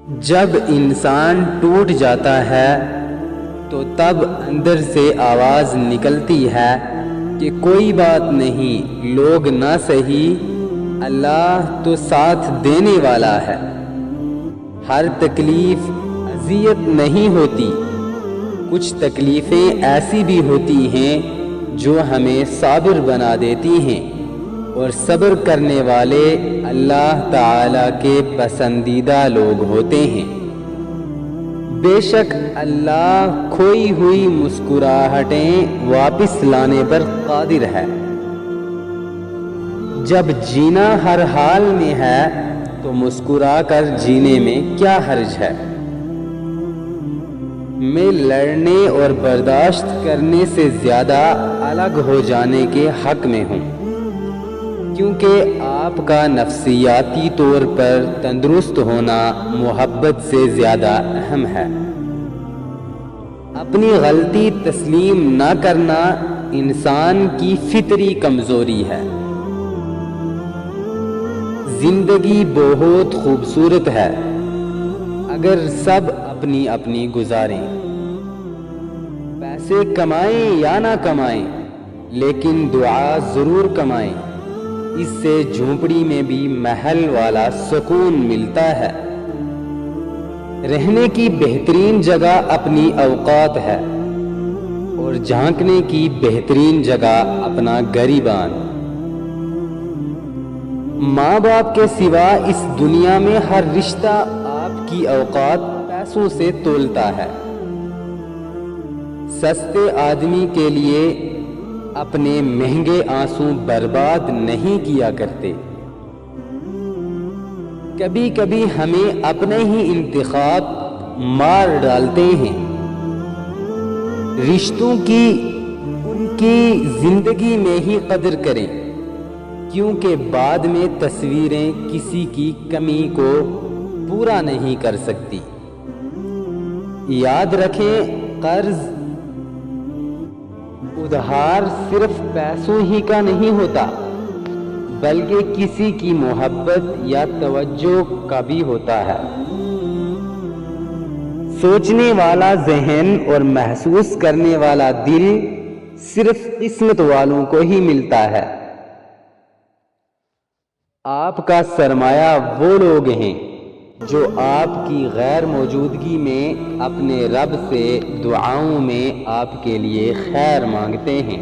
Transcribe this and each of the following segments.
جب انسان ٹوٹ جاتا ہے تو تب اندر سے آواز نکلتی ہے کہ کوئی بات نہیں، لوگ نہ سہی، اللہ تو ساتھ دینے والا ہے۔ ہر تکلیف اذیت نہیں ہوتی، کچھ تکلیفیں ایسی بھی ہوتی ہیں جو ہمیں صابر بنا دیتی ہیں، اور صبر کرنے والے اللہ تعالی کے پسندیدہ لوگ ہوتے ہیں۔ بے شک اللہ کھوئی ہوئی مسکراہٹیں واپس لانے پر قادر ہے۔ جب جینا ہر حال میں ہے تو مسکرا کر جینے میں کیا حرج ہے؟ میں لڑنے اور برداشت کرنے سے زیادہ الگ ہو جانے کے حق میں ہوں، کیونکہ آپ کا نفسیاتی طور پر تندرست ہونا محبت سے زیادہ اہم ہے۔ اپنی غلطی تسلیم نہ کرنا انسان کی فطری کمزوری ہے۔ زندگی بہت خوبصورت ہے اگر سب اپنی اپنی گزاریں۔ پیسے کمائیں یا نہ کمائیں، لیکن دعا ضرور کمائیں، اس سے جھونپڑی میں بھی محل والا سکون ملتا ہے۔ رہنے کی بہترین جگہ اپنی اوقات ہے، اور جھانکنے کی بہترین جگہ اپنا گریبان۔ ماں باپ کے سوا اس دنیا میں ہر رشتہ آپ کی اوقات پیسوں سے تولتا ہے۔ سستے آدمی کے لیے اپنے مہنگے آنسو برباد نہیں کیا کرتے۔ کبھی کبھی ہمیں اپنے ہی انتخاب مار ڈالتے ہیں۔ رشتوں کی ان کی زندگی میں ہی قدر کریں، کیونکہ بعد میں تصویریں کسی کی کمی کو پورا نہیں کر سکتی۔ یاد رکھیں، قرض ادھار صرف پیسوں ہی کا نہیں ہوتا، بلکہ کسی کی محبت یا توجہ کا بھی ہوتا ہے۔ سوچنے والا ذہن اور محسوس کرنے والا دل صرف قسمت والوں کو ہی ملتا ہے۔ آپ کا سرمایہ وہ لوگ ہیں جو آپ کی غیر موجودگی میں اپنے رب سے دعاؤں میں آپ کے لیے خیر مانگتے ہیں۔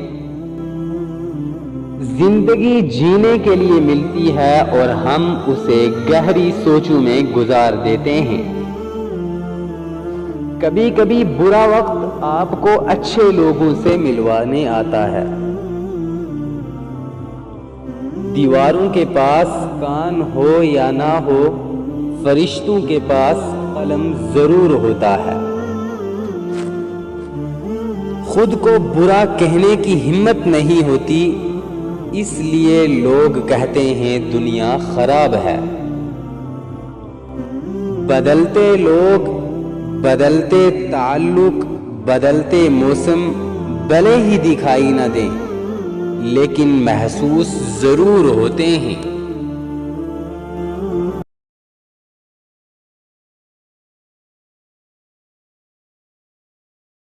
زندگی جینے کے لیے ملتی ہے اور ہم اسے گہری سوچوں میں گزار دیتے ہیں۔ کبھی کبھی برا وقت آپ کو اچھے لوگوں سے ملوانے آتا ہے۔ دیواروں کے پاس کان ہو یا نہ ہو، فرشتوں کے پاس قلم ضرور ہوتا ہے۔ خود کو برا کہنے کی ہمت نہیں ہوتی، اس لیے لوگ کہتے ہیں دنیا خراب ہے۔ بدلتے لوگ، بدلتے تعلق، بدلتے موسم بھلے ہی دکھائی نہ دیں، لیکن محسوس ضرور ہوتے ہیں۔